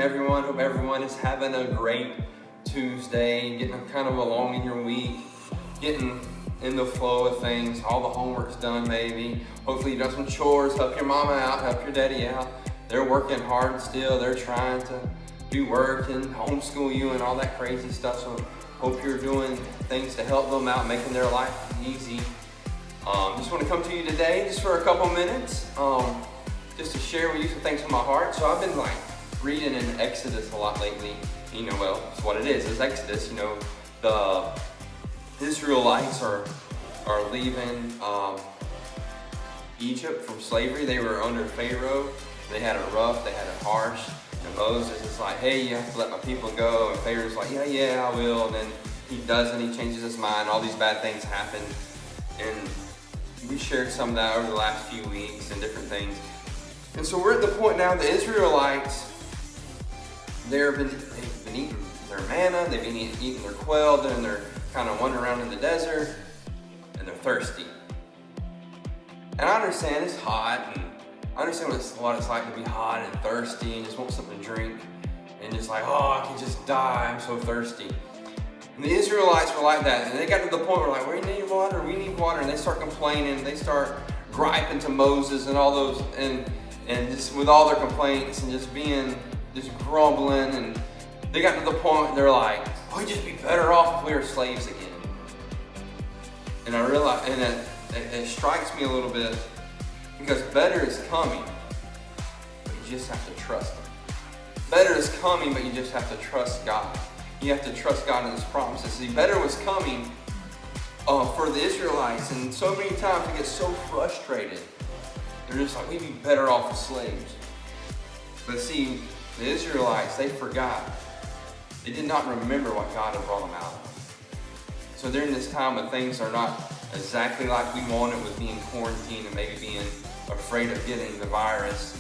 everyone. Hope everyone is having a great Tuesday, getting kind of along in your week, getting in the flow of things. All the homework's done maybe. Hopefully you've done some chores, help your mama out, help your daddy out. They're working hard still. They're trying to do work and homeschool you and all that crazy stuff. So hope you're doing things to help them out, making their life easy. Just want to come to you today just for a couple minutes, just to share with you some things from my heart. So I've been reading in Exodus a lot lately. Well, it's what it is. It's Exodus. The Israelites are leaving Egypt from slavery. They were under Pharaoh. They had it rough. They had it harsh. And Moses is like, hey, you have to let my people go. And Pharaoh's like, yeah, I will. And then he doesn't. He changes his mind. All these bad things happen. And we shared some of that over the last few weeks and different things. And so we're at the point now, the Israelites, they've been eating their manna, they've been eating their quail, then they're kind of wandering around in the desert, and they're thirsty. And I understand it's hot, and I understand what it's like to be hot and thirsty and just want something to drink, and just like, oh, I can just die, I'm so thirsty. And the Israelites were like that, and they got to the point where like, we need water, and they start complaining, they start griping to Moses and all those, and just with all their complaints and just grumbling, and they got to the point they're like, we'd just be better off if we were slaves again. And I realize, and it strikes me a little bit, because better is coming, but you just have to trust Him. Better is coming, but you just have to trust God. You have to trust God in His promises. See, better was coming for the Israelites, and so many times they get so frustrated. They're just like, we'd be better off as slaves. But see, the Israelites, they forgot. They did not remember what God had brought them out of. So during this time when things are not exactly like we wanted, with being quarantined and maybe being afraid of getting the virus,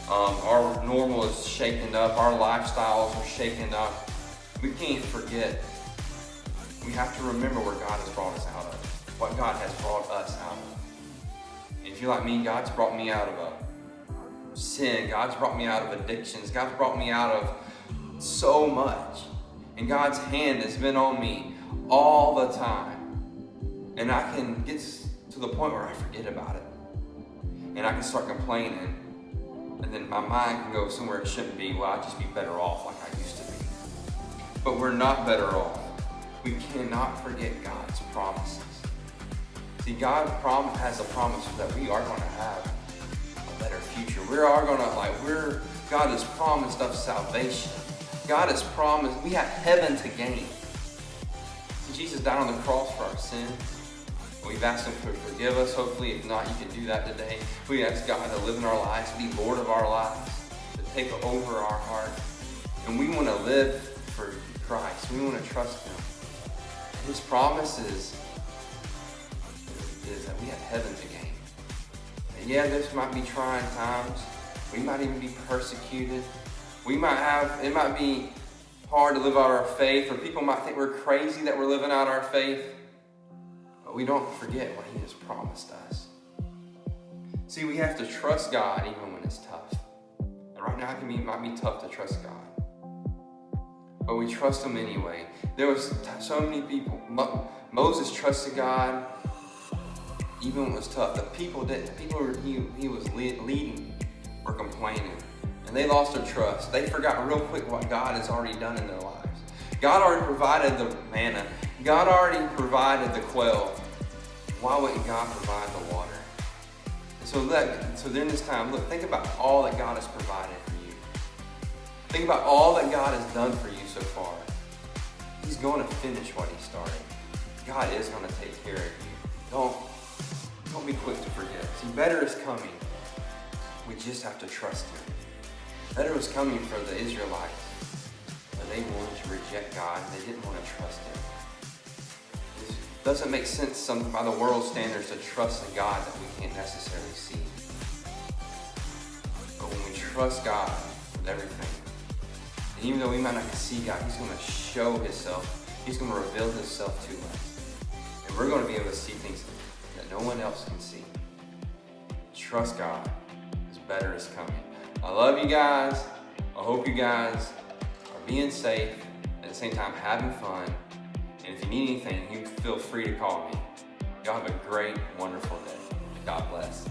our normal is shaken up, our lifestyles are shaken up. We can't forget. We have to remember where God has brought us out of, what God has brought us out of. And if you're like me, God's brought me out of sin. God's brought me out of addictions. God's brought me out of so much. And God's hand has been on me all the time. And I can get to the point where I forget about it. And I can start complaining. And then my mind can go somewhere it shouldn't be. Well, I'd just be better off like I used to be. But we're not better off. We cannot forget God's promises. See, God has a promise that we are going to have a better future. God has promised us salvation. God has promised, we have heaven to gain. See, Jesus died on the cross for our sins. We've asked Him to forgive us. Hopefully, if not, you can do that today. We ask God to live in our lives, be Lord of our lives, to take over our heart. And we want to live for Christ. We want to trust Him. And His promises is that we have heaven to gain. And yeah, this might be trying times. We might even be persecuted. It might be hard to live out our faith, or people might think we're crazy that we're living out our faith. But we don't forget what He has promised us. See, we have to trust God even when it's tough. And right now it might be tough to trust God. But we trust Him anyway. There was so many people. Moses trusted God even when it was tough. The people he was leading were complaining. And they lost their trust. They forgot real quick what God has already done in their lives. God already provided the manna. God already provided the quail. Why wouldn't God provide the water? So during this time, think about all that God has provided for you. Think about all that God has done for you so far. He's going to finish what He started. God is going to take care of you. Don't be quick to forget. See, better is coming. We just have to trust Him. Better was coming for the Israelites, but they wanted to reject God. They didn't want to trust Him. It doesn't make sense by the world's standards to trust a God that we can't necessarily see. But when we trust God with everything, and even though we might not see God, He's going to show Himself. He's going to reveal Himself to us. And we're going to be able to see things that no one else can see. Trust God, because better is coming. I love you guys. I hope you guys are being safe, at the same time having fun. And if you need anything, you feel free to call me. Y'all have a great, wonderful day. God bless.